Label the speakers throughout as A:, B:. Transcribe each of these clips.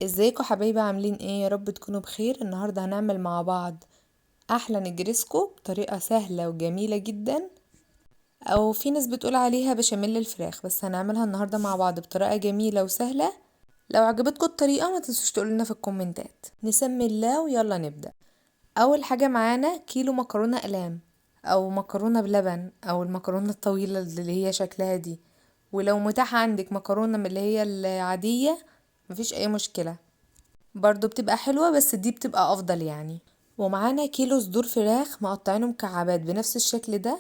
A: ازيكم حبايبي؟ عاملين ايه؟ يا رب تكونوا بخير. النهارده هنعمل مع بعض احلى نجريسكو بطريقه سهله وجميله جدا، او في ناس بتقول عليها بشاميل الفراخ، بس هنعملها النهارده مع بعض بطريقه جميله وسهله. لو عجبتكم الطريقه ما تنسوش تقولوا لنا في الكومنتات. نسمي الله ويلا نبدا. اول حاجه معانا كيلو مكرونه اقلام، او مكرونه بلبن، او المكرونه الطويله اللي هي شكلها دي. ولو متاح عندك مكرونه من اللي هي العاديه مفيش اي مشكله، برضو بتبقى حلوة، بس دي بتبقى افضل يعني. ومعانا كيلو صدور فراخ مقطعينه مكعبات بنفس الشكل ده،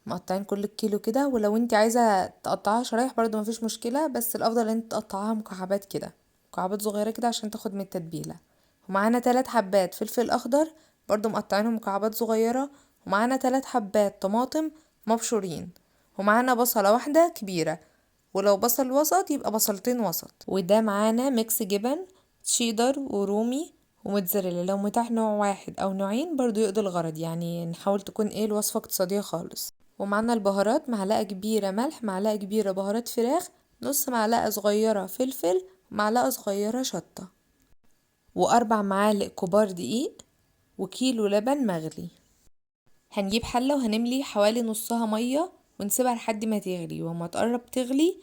A: مقطعين كل الكيلو كده. ولو انت عايزة تقطعها شرايح برضو مفيش مشكلة، بس الافضل ان انت تقطعها مكعبات كده، مكعبات صغيرة كده عشان تاخد من التتبيلة. ومعانا 3 حبات فلفل اخضر برضو مقطعينهم مكعبات صغيرة. ومعانا 3 حبات طماطم مبشورين. ومعانا بصلة واحدة كبيرة، ولو بصل وسط يبقى بصلتين وسط. وده معانا ميكس جبن شيدر ورومي وموتزاريلا، لو متاح نوع واحد او نوعين برضو يقضي الغرض، يعني نحاول تكون ايه الوصفة اقتصادية خالص. ومعانا البهارات: معلقة كبيرة ملح، معلقة كبيرة بهارات فراخ، نص معلقة صغيرة فلفل، معلقة صغيرة شطة، واربع معالق كبار دقيق، وكيلو لبن مغلي. هنجيب حلة وهنملي حوالي نصها مية ونسيبها لحد ما تغلي، وما تقرب تغلي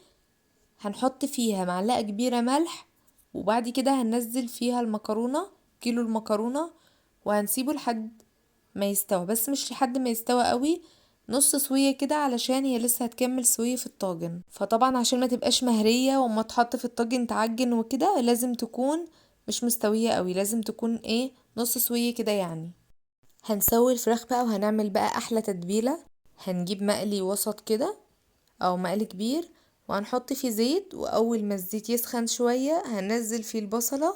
A: هنحط فيها معلقة كبيرة ملح. وبعد كده هننزل فيها المكرونة، كيلو المكرونة، وهنسيبه لحد ما يستوى، بس مش لحد ما يستوى قوي، نص سوية كده، علشان هي لسه هتكمل سوية في الطاجن. فطبعا عشان ما تبقاش مهرية وما تحط في الطاجن تعجن وكده، لازم تكون مش مستوية قوي، لازم تكون ايه نص سوية كده يعني. هنسوي الفراخ بقى وهنعمل بقى احلى تتبيلة. هنجيب مقلي وسط كده او مقلي كبير، وهنحط فيه زيت، واول ما الزيت يسخن شوية هننزل فيه البصلة،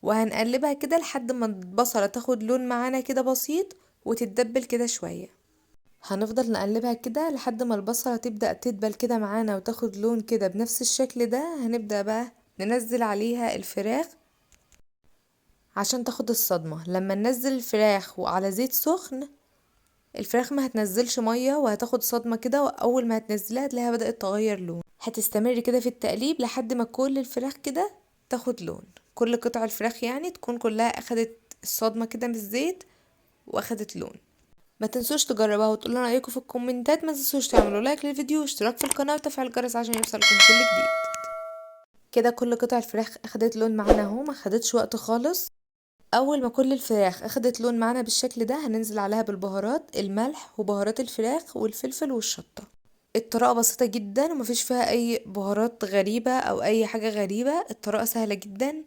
A: وهنقلبها كده لحد ما البصلة تاخد لون معانا كده بسيط وتتدبل كده شوية. هنفضل نقلبها كده لحد ما البصلة تبدأ تدبل كده معانا وتاخد لون كده بنفس الشكل ده. هنبدأ بقى ننزل عليها الفراخ عشان تاخد الصدمة. لما ننزل الفراخ وعلى زيت سخن، الفراخ ما هتنزلش مية وهتاخد صدمة كده، واول ما هتنزلها هتلاقيها بدأت تغير لون. هتستمر كده في التقليب لحد ما كل الفراخ كده تاخد لون، كل قطع الفراخ يعني تكون كلها اخدت الصدمة كده من الزيت واخدت لون. ما تنسوش تجربوها وتقولوا رأيكم في الكومنتات. ما تنسوش تعملوا لايك للفيديو واشتراك في القناة وتفعيل الجرس عشان يوصلكم كل جديد. كده كل قطع الفراخ اخدت لون معانا اهو، ما خدتش وقت خالص. اول ما كل الفراخ اخدت لون معانا بالشكل ده هننزل عليها بالبهارات: الملح وبهارات الفراخ والفلفل والشطة. الطريقة بسيطة جدا ومفيش فيها اي بهارات غريبة او اي حاجة غريبة، الطريقة سهلة جدا.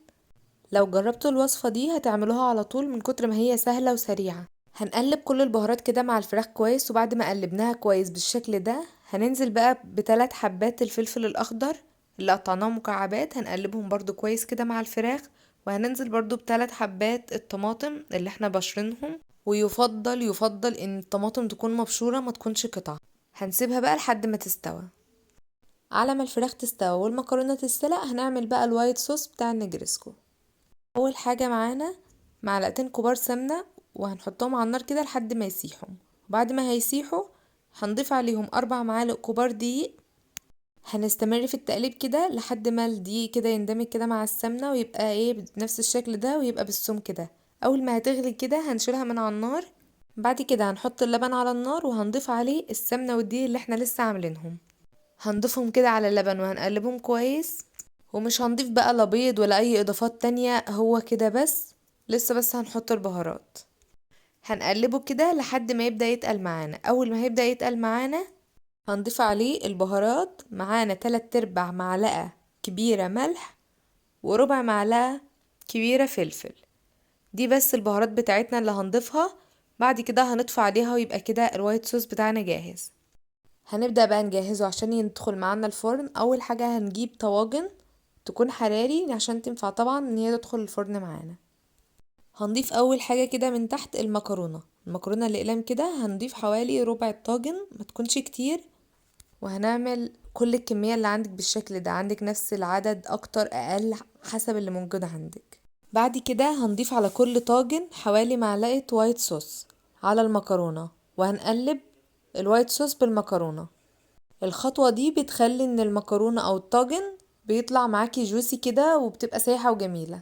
A: لو جربتوا الوصفة دي هتعملوها على طول من كتر ما هي سهلة وسريعة. هنقلب كل البهارات كده مع الفراخ كويس، وبعد ما قلبناها كويس بالشكل ده هننزل بقى ب3 حبات الفلفل الاخضر اللي قطعناهم مكعبات، هنقلبهم برضو كويس كده مع الفراخ. وهننزل برضو ب3 حبات الطماطم اللي احنا بشرينهم، ويفضل ان الطماطم تكون مبشورة ما تكونش قطع. هنسيبها بقى لحد ما تستوى. على ما الفراخ تستوى والمكرونة تتسلق هنعمل بقى الوايت صوص بتاع النجرسكو. اول حاجة معانا معلقتين كبار سمنة، وهنحطهم على النار كده لحد ما يسيحوا. وبعد ما هيسيحوا هنضيف عليهم 4 معالق كبار دقيق. هنستمر في التقليب كده لحد ما الدقيق كده يندمج كده مع السمنة ويبقى ايه بنفس الشكل ده ويبقى بالسم كده. اول ما هتغلي كده هنشيلها من على النار. بعد كده هنحط اللبن على النار وهنضيف عليه السمنة والدقيق اللي احنا لسه عاملينهم. هنضيفهم كده على اللبن وهنقلبهم كويس. ومش هنضيف بقى لا بيض ولا اي اضافات تانية، هو كده بس. لسه بس هنحط البهارات. هنقلبه كده لحد ما يبدأ يتقل معانا. اول ما هيبدأ يتقل معانا هنضيف عليه البهارات. معانا 3/4 معلقة كبيرة ملح، وربع معلقة كبيرة فلفل. دي بس البهارات بتاعتنا اللي هنضيفها. بعد كده هنطفي عليها ويبقى كده الوايت صوص بتاعنا جاهز. هنبدأ بقى نجهزه عشان يدخل معانا الفرن. اول حاجة هنجيب طواجن تكون حراري عشان تنفع طبعا ان هي تدخل الفرن معانا. هنضيف اول حاجة كده من تحت المكرونة الاقلام كده، هنضيف حوالي ربع الطاجن، ما تكونش كتير. وهنعمل كل الكمية اللي عندك بالشكل ده، عندك نفس العدد اكتر اقل حسب اللي موجود عندك. بعد كده هنضيف على كل طاجن حوالي معلقة وايت صوص على المكرونة، وهنقلب الوايت صوص بالمكرونة. الخطوة دي بتخلي ان المكرونة او الطاجن بيطلع معاكي جوسي كده وبتبقى سايحة وجميلة.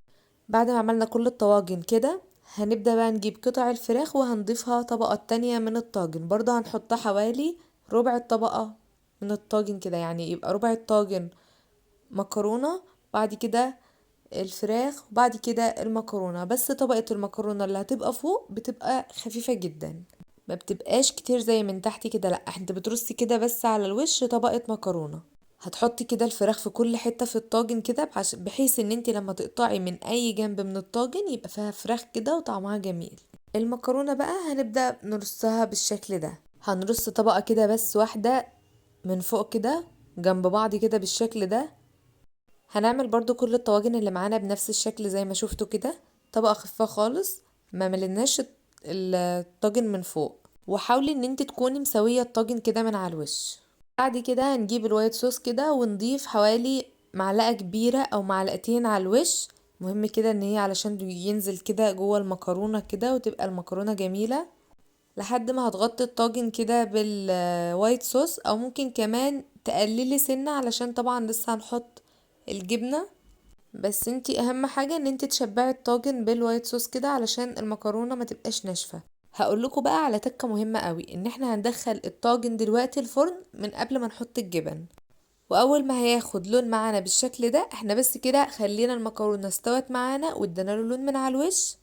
A: بعد ما عملنا كل الطواجن كده هنبدأ بقى نجيب قطع الفراخ وهنضيفها طبقة تانية من الطاجن، برضه هنحطها حوالي ربع الطبقة من الطاجن كده، يعني يبقى ربع الطاجن مكرونة، بعد كده الفراخ، وبعد كده المكرونة. بس طبقة المكرونة اللي هتبقى فوق بتبقى خفيفة جدا، ما بتبقاش كتير زي من تحت كده، لا انت بترصي كده بس على الوش طبقة مكرونة. هتحطي كده الفراخ في كل حتة في الطاجن كده بحيث ان انت لما تقطعي من اي جنب من الطاجن يبقى فيها فراخ كده وطعمها جميل. المكرونة بقى هنبدأ نرصها بالشكل ده، هنرص طبقة كده بس واحدة من فوق كده جنب بعض كده بالشكل ده. هنعمل برضو كل الطواجن اللي معانا بنفس الشكل زي ما شفتوا كده، طبقة خفيفة خالص، ما ملناش الطاجن من فوق، وحاولي ان انت تكوني مسوية الطاجن كده من على الوش. بعد كده هنجيب الوايت صوص كده ونضيف حوالي معلقة كبيرة او معلقتين على الوش، مهم كده ان هي علشان ينزل كده جوه المكرونة كده وتبقى المكرونة جميلة، لحد ما هتغطي الطاجن كده بالوايت صوص، او ممكن كمان تقللي سنة علشان طبعا لسه هنحط الجبنة. بس انتي اهم حاجة ان انتي تشبعي الطاجن بالوايت صوص كده علشان المكرونة ما تبقاش ناشفة. هقولكوا بقى على تكة مهمة قوي، ان احنا هندخل الطاجن دلوقتي الفرن من قبل ما نحط الجبن، واول ما هياخد لون معانا بالشكل ده احنا بس كده خلينا المكرونة استوت معانا وادانا له لون من على الوش،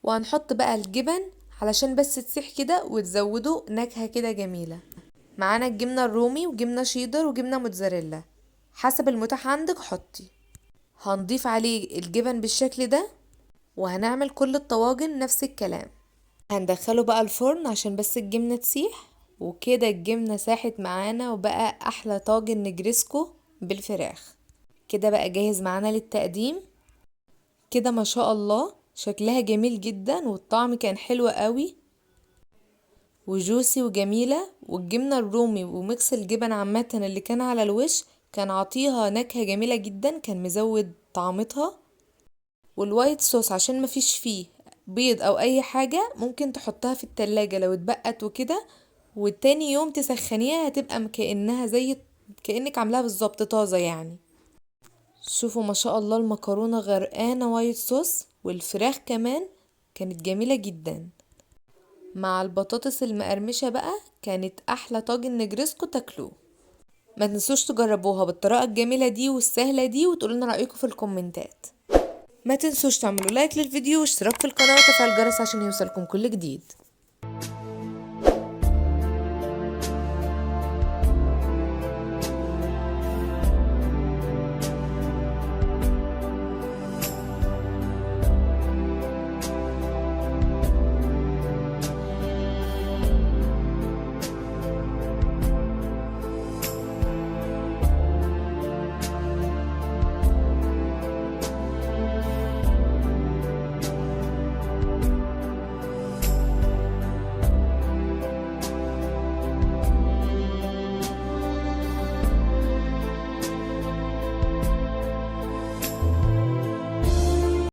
A: وهنحط بقى الجبن علشان بس تسيح كده وتزودوا نكهة كده جميلة. معانا الجبنة الرومي وجبنة شيدر وجبنة موتزاريلا، حسب المتاح عندك حطي. هنضيف عليه الجبن بالشكل ده، وهنعمل كل الطواجن نفس الكلام. هندخله بقى الفرن عشان بس الجبنة تسيح، وكده الجبنة ساحت معانا وبقى احلى طاجن نجرسكو بالفراخ. كده بقى جاهز معانا للتقديم. كده ما شاء الله شكلها جميل جدا والطعم كان حلو قوي وجوسي وجميلة، والجبنة الرومي وميكس الجبن عامة اللي كان على الوش كان عطيها نكهة جميلة جدا، كان مزود طعمتها. والوايت صوص عشان مفيش فيه بيض او اي حاجة ممكن تحطها في التلاجة لو اتبقت وكده، والتاني يوم تسخنيها هتبقى كأنها زي كأنك عاملاها بالظبط طازة يعني. شوفوا ما شاء الله المكرونة غرقانة وايت صوص، والفراخ كمان كانت جميلة جدا مع البطاطس المقرمشة بقى، كانت احلى طاجن نجرسكو تاكلوه. ما تنسوش تجربوها بالطريقة الجميلة دي والسهلة دي وتقولوا لنا رأيكم في الكومنتات. ما تنسوش تعملوا لايك للفيديو واشتراك في القناة وتفعيل الجرس عشان يوصلكم كل جديد.